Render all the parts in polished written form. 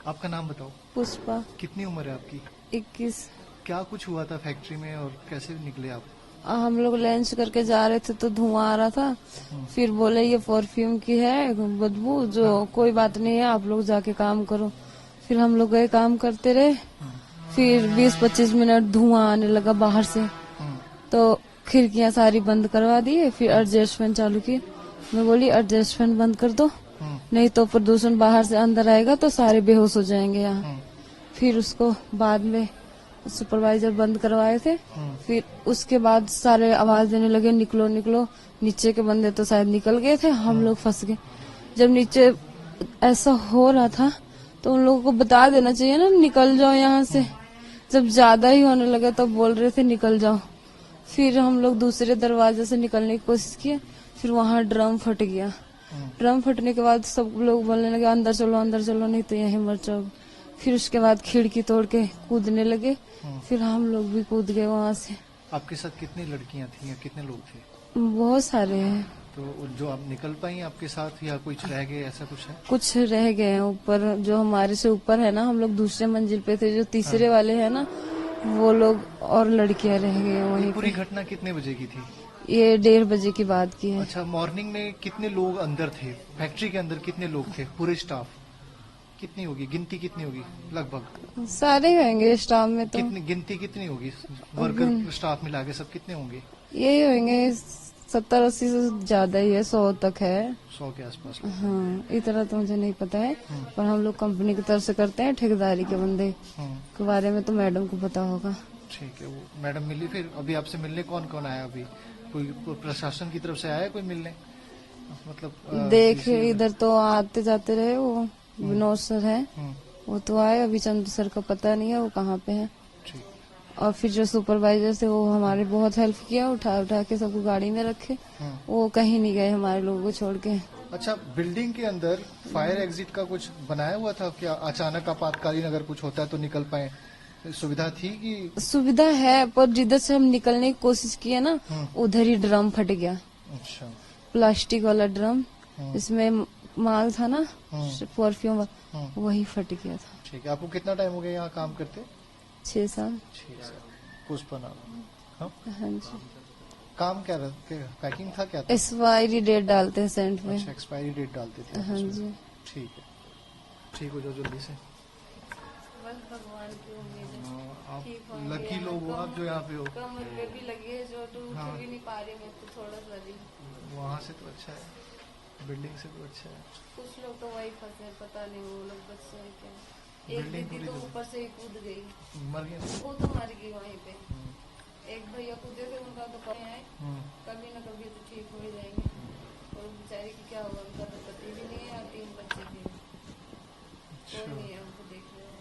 आपका नाम बताओ। पुष्पा। कितनी उम्र है आपकी? 21। क्या कुछ हुआ था फैक्ट्री में और कैसे निकले आप? हम लोग लंच करके जा रहे थे तो धुआं आ रहा था। फिर बोले ये परफ्यूम की है बदबू, जो कोई बात नहीं है, आप लोग जाके काम करो। फिर हम लोग गए, काम करते रहे। फिर 20-25 मिनट धुआं आने लगा बाहर से, तो खिड़कियां सारी बंद करवा दिए। फिर एडजस्टमेंट चालू किए। मैं बोली एडजस्टमेंट बंद कर दो, नहीं तो प्रदूषण बाहर से अंदर आएगा तो सारे बेहोश हो जाएंगे यहाँ। फिर उसको बाद में सुपरवाइजर बंद करवाए थे। फिर उसके बाद सारे आवाज देने लगे निकलो निकलो। नीचे के बंदे तो शायद निकल गए थे, हम लोग फंस गए। जब नीचे ऐसा हो रहा था तो उन लोगों को बता देना चाहिए ना, निकल जाओ यहाँ से। जब ज्यादा ही होने लगा तब बोल रहे थे निकल जाओ। फिर हम लोग दूसरे दरवाजे से निकलने की कोशिश किए। फिर वहाँ ड्रम फट गया। ड्रम फटने के बाद सब लोग बोलने लगे अंदर चलो नहीं तो यहीं मर जाओगे। फिर उसके बाद खिड़की तोड़ के कूदने लगे। फिर हम लोग भी कूद गए वहाँ से। आपके साथ कितनी लड़कियां थी या कितने लोग थे? बहुत सारे हैं। तो जो आप निकल पाई आपके साथ या कुछ रह गए, ऐसा कुछ है? कुछ रह गए हैं ऊपर, जो हमारे से ऊपर है ना, हम लोग दूसरे मंजिल पे थे, जो तीसरे वाले हैं ना वो लोग, और लड़कियां रह गई हैं वहीं पूरी पे। घटना कितने बजे की थी? ये 1:30 बजे की बात की है। अच्छा, मॉर्निंग में कितने लोग अंदर थे? फैक्ट्री के अंदर कितने लोग थे? पूरे स्टाफ कितनी होगी, गिनती कितनी होगी लगभग? सारे होंगे स्टाफ में तो। कितनी गिनती कितनी होगी? वर्कर स्टाफ मिला के सब कितने होंगे? यही होंगे 70-80 से ज्यादा ही है, 100 तक है। 100 के आसपास। हाँ, इतना तो मुझे नहीं पता है, पर हम लोग कंपनी की तरफ से करते हैं, ठेकेदारी के बंदे के बारे में तो मैडम को पता होगा। ठीक है, वो मैडम मिली फिर? अभी आपसे मिलने कौन कौन आया? अभी कोई प्रशासन की तरफ से आया कोई मिलने? मतलब देखे इधर तो आते जाते रहे, वो विनोद सर है, वो तो आए। अभी चंद्र सर का पता नहीं है वो कहाँ पे है। ठीक। और फिर जो सुपरवाइजर थे वो हमारे बहुत हेल्प किया, उठा उठा के सबको गाड़ी में रखे। वो कहीं नहीं गए हमारे लोगों को छोड़ के। अच्छा, बिल्डिंग के अंदर फायर एग्जिट का कुछ बनाया हुआ था क्या? अचानक आपातकालीन अगर कुछ होता है तो निकल पाए, सुविधा थी कि? सुविधा है, पर जिधर से हम निकलने की कोशिश किए ना उधर ही ड्रम फट गया। अच्छा। प्लास्टिक वाला ड्रम, इसमें माल था ना परफ्यूम, वही फट गया था। ठीक है, आपको कितना टाइम हो गया यहाँ काम करते? 6 साल। 6 साल। पुष्पा नाम? हाँ? हाँ जी। काम क्या पैकिंग था, क्या था? एक्सपायरी डेट डालते हैं सेंट में। अच्छा, एक्सपायरी डेट डालते थे। हाँ जी। ठीक है, ठीक हो जाओ जल्दी से। भगवान की उम्मीद है। आप लकी लोग हो आप जो यहाँ पे हो। कमर पे भी लगी है, जो तो उठ भी नहीं पा रही मैं तो थोड़ा सा भी। वहाँ से तो अच्छा है, बिल्डिंग से तो अच्छा है। कुछ लोग तो वही फंसे, पता नहीं वो लोग बच्चे हैं क्या। एक दीदी तो ऊपर से ही कूद गई, मर गया? वो तो मर गई वहीं पे। एक भैया कूदे थे, उनका तो कहीं है, कभी न कभी तो ठीक हो ही जाएंगे। और बेचारी की क्या हुआ, उनका तो पति भी नहीं है और 3 बच्चे थे, कोई नहीं है उनको देखने वाला।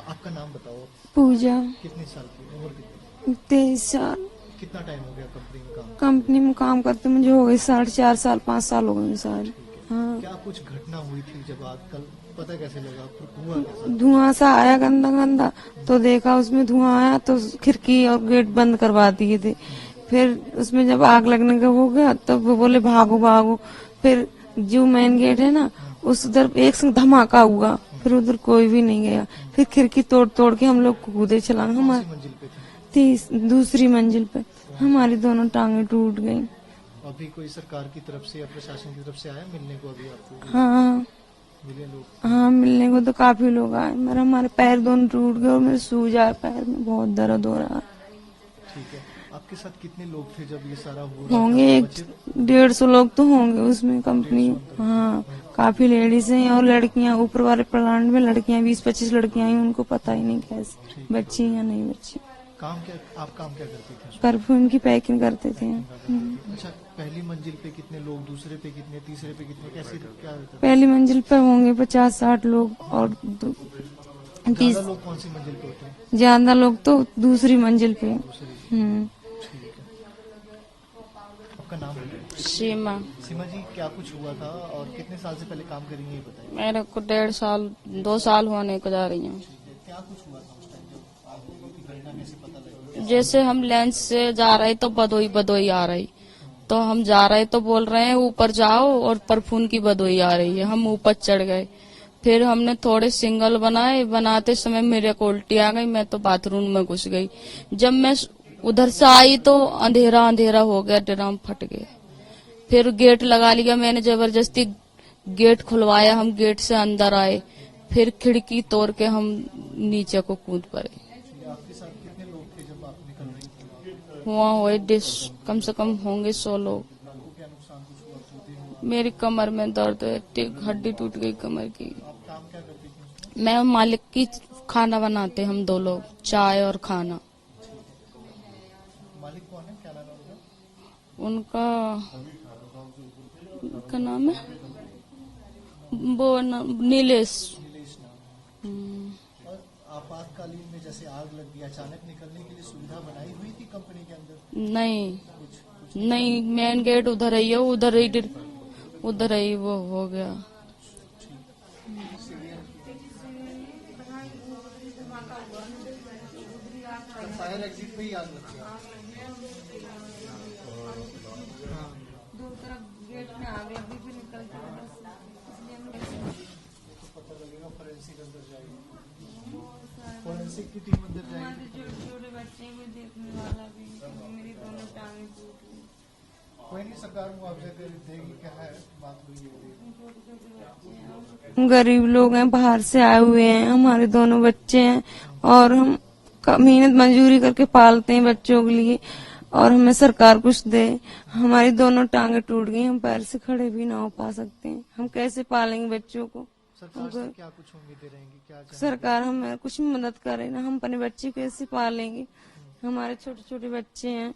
आपका नाम बताओ। पूजा। कितने साल की उम्र? कितनी? 23 साल। कितना टाइम हो गया कंपनी में काम? कंपनी में काम करते मुझे हो गए 4.5 साल 5 साल हो गए सारे। हाँ। क्या कुछ घटना हुई थी जब आप कल, पता कैसे लगा? धुआं कैसा? धुआं सा आया गंदा गंदा, तो देखा उसमें धुआं आया तो खिड़की और गेट बंद करवा दिए थे। फिर उसमें जब आग लगने का हो गया तब वो बोले भागो भागो। फिर जो मेन गेट है ना उस उधर एक संग धमाका हुआ, फिर उधर कोई भी नहीं गया। फिर खिड़की तोड़ तोड़ के हम लोग कूदे चलांगे। हमारे मंजिल पे थे? दूसरी मंजिल पे। हमारी दोनों टांगे टूट गई। अभी कोई सरकार की तरफ से या प्रशासन की तरफ से आया मिलने को अभी आपको? हाँ मिले लोग? हाँ, मिलने को तो काफी लोग आए। हमारे पैर दोनों टूट गए और मेरे सूज आए पैर में, बहुत दर्द हो रहा है। ठीक है, आपके साथ कितने लोग थे जब ये सारा हुआ? होंगे 150 लोग तो होंगे उसमें कंपनी। हाँ, काफी लेडीज हैं और लड़कियां। ऊपर वाले प्लांट में लड़कियां 20-25 लड़कियां ही, उनको पता ही नहीं कैसे बच्ची या नहीं बच्ची। काम क्या, आप काम क्या करते थे? परफ्यूम की पैकिंग करते थे। अच्छा, पहली मंजिल पे कितने लोग, दूसरे पे कितने, तीसरे पे कितने, कैसे क्या होता है? पहली मंजिल पे होंगे 50-60 लोग और ज्यादा लोग कौन सी मंजिल पे होते हैं? ज्यादा लोग तो दूसरी मंजिल पे। ठीक है। आपका नाम बताइए। सीमा। सीमा जी, क्या कुछ हुआ था और कितने साल से पहले काम करेंगे ये बताइए। मेरे को 1.5 साल 2 साल होने को जा रही हूँ। क्या कुछ हुआ था उस टाइम जब आग लगी की घटना कैसे पता लगी? जैसे हम लंच से जा रहे तो बदोई बदोई आ रही, तो हम जा रहे तो बोल रहे हैं ऊपर जाओ, और परफ्यूम की बदोई आ रही है। हम ऊपर चढ़ गए, फिर हमने थोड़े सिंगल बनाए, बनाते समय मेरे को उल्टी आ गई, मैं तो बाथरूम में घुस गई। जब मैं उधर से आई तो अंधेरा अंधेरा हो गया, ड्रम फट गए। फिर गेट लगा लिया मैंने, जबरदस्ती गेट खुलवाया, हम गेट से अंदर आए, फिर खिड़की तोड़ के हम नीचे को कूद पड़े। आपके साथ कितने लोग थे जब आप निकल रही थी? हुआ हुए कम से कम होंगे 100 लोग। आपको क्या नुकसान कुछ हुआ? टूटे हुआ? मेरी कमर में दर्द है, हड्डी टूट गई कमर की। आप काम क्या करती थी? मैं मालिक की खाना बनाते, हम 2 लोग, चाय और खाना। मालिक कौन है, क्या नाम है उनका उनका नाम है नीलेश। नीलेश नाम। और आपातकालीन में जैसे आग लग गई, अचानक निकलने के लिए सुविधा बनाई हुई थी कंपनी के अंदर? नहीं, मेन गेट उधर ही है, उधर ही वो हो गया। फायर एग्जिट पे ही आग लग गई। दो तरफ गेट में आग लगी, फिर निकलते पता लगेगा, फोरेंसिक अंदर जाएगी, फोरेंसिक की टीम अंदर जाएगी। छोटे छोटे बच्चे को देखने वाला भी, मेरी दोनों टांगे टूट गई। कोई नहीं, सरकार मुआवजा देगी, क्या है बात हुई है। गरीब लोग हैं, बाहर से आए हुए हैं, हमारे दोनों बच्चे हैं और हम मेहनत मजदूरी करके पालते हैं बच्चों के लिए, और हमें सरकार कुछ दे। हमारी दोनों टांगे टूट गई, हम पैर से खड़े भी ना हो पा सकते हैं, हम कैसे पालेंगे बच्चों को? सरकार से क्या कुछ उम्मीदें रहेंगी, क्या चाहेंगे? सरकार हमें कुछ मदद करे ना, हम अपने बच्चे को कैसे पालेंगे? हमारे छोटे छोटे बच्चे हैं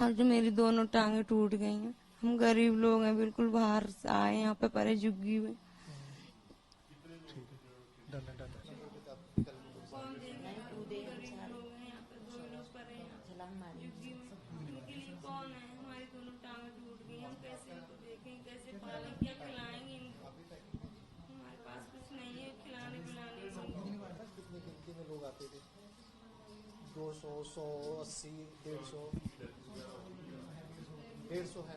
और जो मेरी दोनों टांगे टूट गई हैं। हम गरीब लोग हैं, बिल्कुल बाहर से आए यहाँ पे परे झुग्गी हुए। कितनी गिनती में लोग आते थे? 200, 180, 150? 150 है।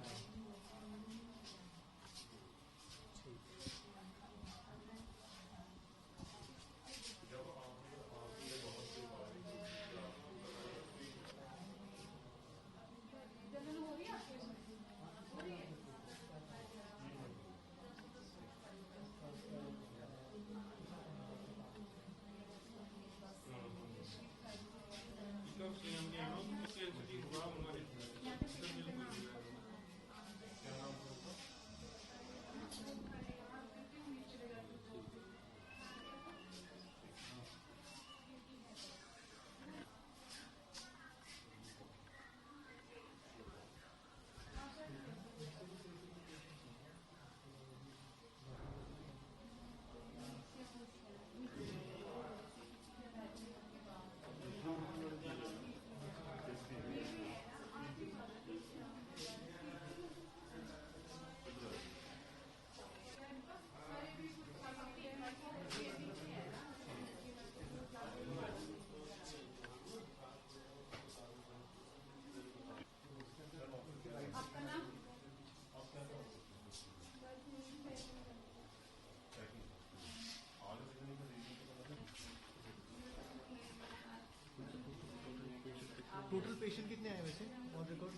टोटल पेशेंट कितने आए वैसे ऑन रिकॉर्ड?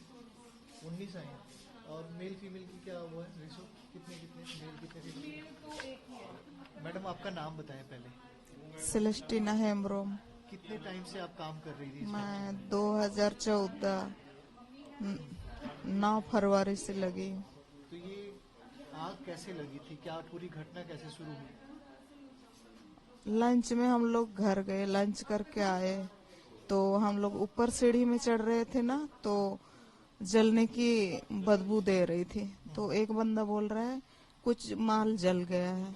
19 आए हैं। और मेल फीमेल की क्या हुआ है रेशो? कितने मेल कितने फीमेल? मैडम आपका नाम बताएं पहले। सेलेस्टिना हेम्ब्रोम। कितने टाइम से आप काम कर रही थी इसमें? मैं 2014 9 फरवरी से लगी। तो ये आग कैसे लगी थी, क्या पूरी घटना कैसे शुरू हुई? लंच में हम लोग घर गए, लंच करके आए तो हम लोग ऊपर सीढ़ी में चढ़ रहे थे ना, तो जलने की बदबू दे रही थी। तो एक बंदा बोल रहा है कुछ माल जल गया है,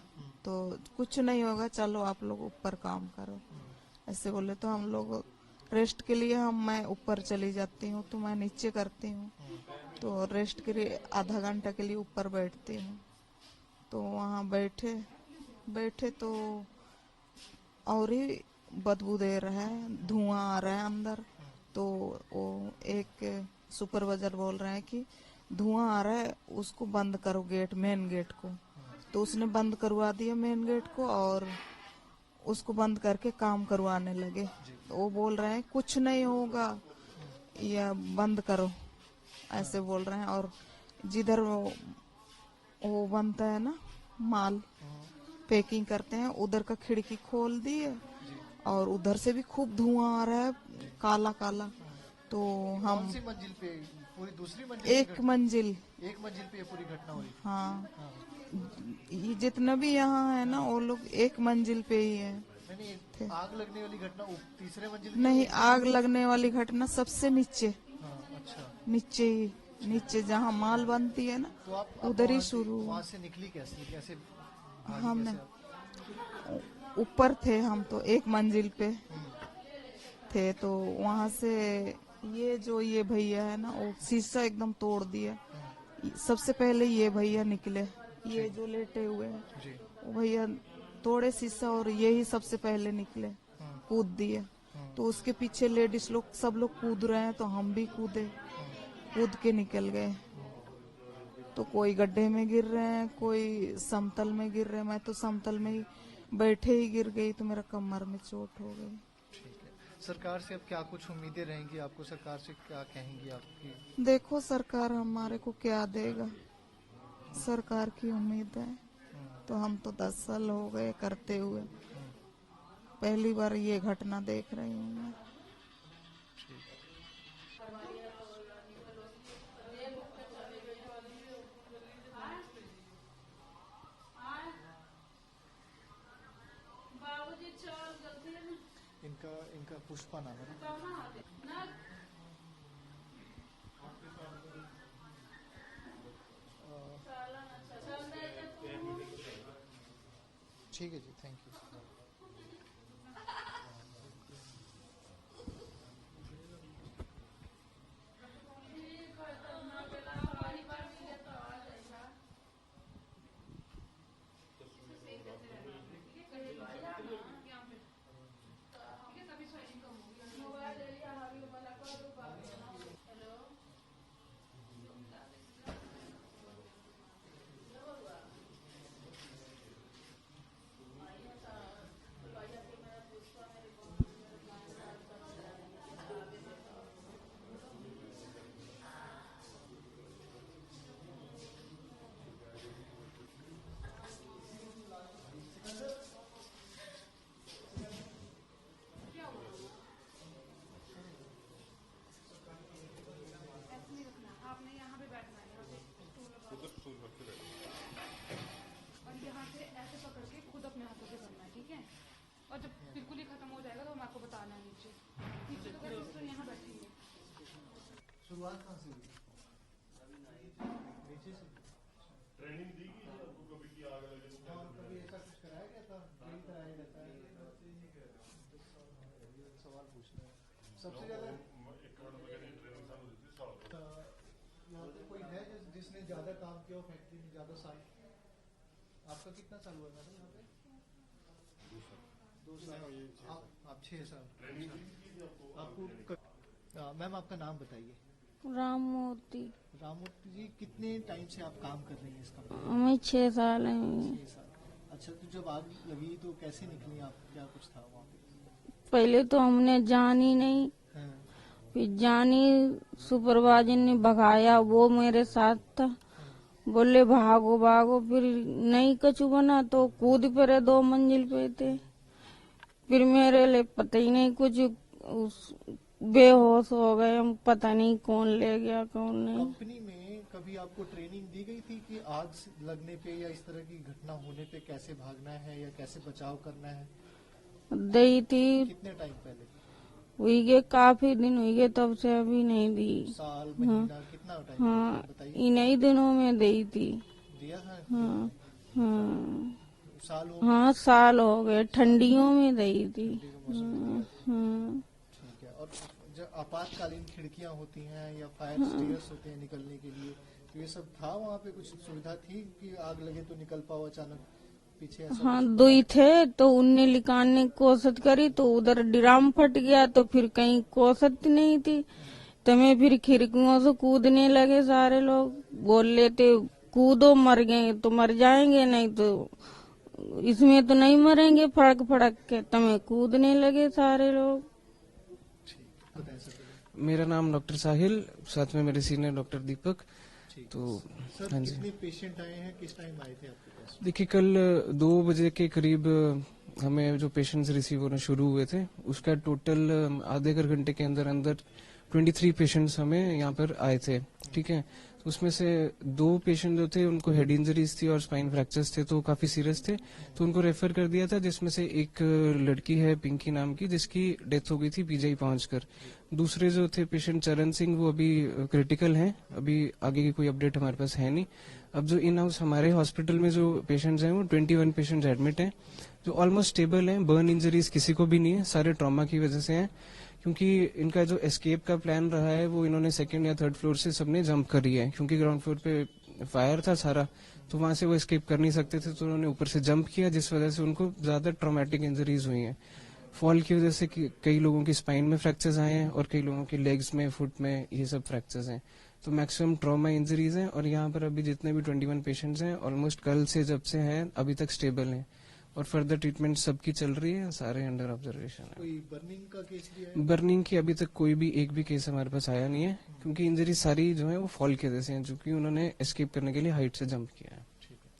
तो कुछ नहीं होगा, चलो आप लोग ऊपर काम करो, ऐसे बोले। तो हम लोग रेस्ट के लिए मैं ऊपर चली जाती हूँ, तो मैं नीचे करती हूँ, तो रेस्ट के लिए आधा घंटा के लिए ऊपर बैठती हूँ। तो वहाँ बैठे तो और ही बदबू दे रहा है, धुआं आ रहा है अंदर। तो वो एक सुपरवाइजर बोल रहा है कि धुआं आ रहा है, उसको बंद करो गेट, मेन गेट को। तो उसने बंद करवा दिया मेन गेट को और उसको बंद करके काम करवाने लगे। तो वो बोल रहे हैं कुछ नहीं होगा, या बंद करो, ऐसे बोल रहे हैं। और जिधर वो बनता है ना माल पैकिंग करते हैं, उधर का खिड़की खोल दी है और उधर से भी खूब धुआं आ रहा है, काला काला। तो हम कौन सी मंजिल पे? पूरी दूसरी मंजिल? एक मंजिल, एक मंजिल पे ये पूरी घटना हुई? हाँ, हाँ। ये जितना भी यहाँ है ना वो लोग एक मंजिल पे ही है। नहीं, आग लगने वाली घटना तीसरे मंजिल पे? नहीं, आग लगने वाली घटना सबसे नीचे, हाँ, अच्छा। नीचे ही, नीचे जहाँ माल बनती है ना, तो आप उधर ही वहाँ से- शुरू। वहाँ से निकली कैसे? कैसे भागी हमने कैसे आप? ऊपर थे हम, तो एक मंजिल पे थे। तो वहाँ से ये भैया है ना, वो शीशा एकदम तोड़ दिया। सबसे पहले ये भैया निकले, ये जो लेटे हुए हैं जी। वो भैया तोड़े शीशा और यही सबसे पहले निकले, कूद दिए। तो उसके पीछे लेडीज लोग सब लोग कूद रहे हैं, तो हम भी कूदे, कूद के निकल गए। तो कोई गड्ढे में गिर रहे हैं, कोई समतल में गिर रहे हैं। मैं तो समतल में ही बैठे ही गिर गई, तो मेरा कमर में चोट हो गई। ठीक है। सरकार से अब क्या कुछ उम्मीदें रहेंगी आपको? सरकार से क्या कहेंगी आपकी? देखो सरकार हमारे को क्या देगा, सरकार की उम्मीद है। तो हम तो 10 साल हो गए करते हुए, पहली बार ये घटना देख रही हूँ मैं। इनका इनका पुष्पा नाम है ना? ठीक है जी, थैंक यू। और जब बिल्कुल ही खत्म हो जाएगा तो हम आपको बताना है। नीचे नीचे तो करो, तो यहाँ बैठेंगे। शुरुआत कहाँ से हुई? नीचे से ट्रेनिंग दी गई है आपको कभी की आग लगे तो? और कभी ऐसा कुछ कराया गया था? यही कराया जाता है? सवाल पूछ रहे हैं। सबसे ज्यादा यहाँ पे कोई है जिसने ज्यादा काम किया फैक्ट्री में, ज्यादा साल? आपका कितना साल हुआ मैडम यहाँ पे? 2 साल। आप 6 साल। आपको मैम आपका नाम बताइए। राममूर्ति। राममूर्ति जी, कितने टाइम से आप काम कर रही हैं इस कंपनी में? हमें 6 साल है। 6 साल। अच्छा, तो जब आग लगी तो कैसे निकली आप? क्या कुछ था वहाँ पे? पहले तो हमने जानी नहीं, हाँ, फिर जानी सुपरवाइजर ने भगाया, वो मेरे साथ था, बोले भागो भागो। फिर नहीं कछु बना तो कूद पड़े, 2 मंजिल पे थे। फिर मेरे लिए पता ही नहीं कुछ, बेहोश हो गए हम, पता नहीं कौन ले गया कौन नहीं। कंपनी में कभी आपको ट्रेनिंग दी गई थी कि आग लगने पे या इस तरह की घटना होने पे कैसे भागना है या कैसे बचाव करना है? दी थी, कितने टाइम पहले? हुई गए काफी दिन हुई गए, तब से अभी नहीं दी। साल, महीना, कितना टाइम? हाँ, बताइए। इन्हीं दिनों में दी थी। दिया था? हाँ हाँ साल हो? हाँ, साल हो गए, ठंडियों में दी थी। ठंडी के मौसम में दिया था। हाँ ठीक है। और जो आपातकालीन खिड़कियां होती हैं या फायर स्टेयर्स होते हैं निकलने के लिए, तो ये सब था वहाँ पे? कुछ सुविधा थी कि आग लगे तो निकल पाओ अचानक पीछे? ऐसा हाँ, कुछ? 2 थे, तो उनने निकालने की कोशिश करी तो उधर ड्राम फट गया, तो फिर कहीं कोशिश नहीं थी, तो मैं फिर खिड़कियों से कूदने लगे। सारे लोग बोल रहे थे कूदो मर गए तो मर जाएंगे, नहीं तो इसमें तो नहीं मरेंगे, फड़क फड़क के तुम्हें कूदने लगे सारे लोग। बताएं सर। मेरा नाम डॉक्टर साहिल, साथ में मेरे सीनियर डॉक्टर दीपक। तो सर हाँ जी, कितने पेशेंट आए हैं, किस टाइम आए थे आपके पास? देखिए कल 2 बजे के करीब हमें जो पेशेंट्स रिसीव होने शुरू हुए थे, उसका टोटल आधे घंटे के अंदर अंदर 23 पेशेंट्स हमें यहाँ पर आए थे। ठीक है, तो उसमें से 2 पेशेंट जो थे उनको हेड इंजरीज थी और स्पाइन फ्रैक्चर्स थे, तो काफी सीरियस थे, तो उनको रेफर कर दिया था, जिसमें से एक लड़की है पिंकी नाम की, जिसकी डेथ हो गई थी पीजीआई पहुंचकर। दूसरे जो थे पेशेंट चरण सिंह, वो अभी क्रिटिकल हैं, अभी आगे की कोई अपडेट हमारे पास है नहीं। अब जो इन हाउस हमारे हॉस्पिटल में जो पेशेंट्स हैं वो 21 पेशेंट्स एडमिट हैं, जो ऑलमोस्ट स्टेबल हैं। बर्न इंजरीज किसी को भी नहीं है, सारे ट्रॉमा की वजह से हैं, क्योंकि इनका जो एस्केप का प्लान रहा है वो इन्होंने 2nd या 3rd फ्लोर से सबने जंप करी है, क्योंकि ग्राउंड फ्लोर पे फायर था सारा, तो वहां से वो एस्केप कर नहीं सकते थे, तो उन्होंने ऊपर से जंप किया, जिस वजह से उनको ज्यादा ट्रॉमेटिक इंजरीज हुई हैं। फॉल की वजह से कई लोगों की स्पाइन में फ्रैक्चर्स आए हैं और कई लोगों की लेग्स में, फुट में, ये सब फ्रैक्चर्स हैं। तो मैक्सिमम ट्रॉमा इंजरीज हैं, और यहाँ पर अभी जितने भी 21 पेशेंट्स हैं ऑलमोस्ट कल से जब से हैं अभी तक स्टेबल हैं, और फर्दर ट्रीटमेंट सबकी चल रही है, सारे अंडर ऑब्जर्वेशन है। कोई बर्निंग का केस भी है? बर्निंग की अभी तक कोई भी एक भी केस हमारे पास आया नहीं है, क्योंकि इंजरी सारी जो है वो फॉल की वजह से हैं, जो कि उन्होंने एस्केप करने के लिए हाइट से जंप किया है। ठीक है।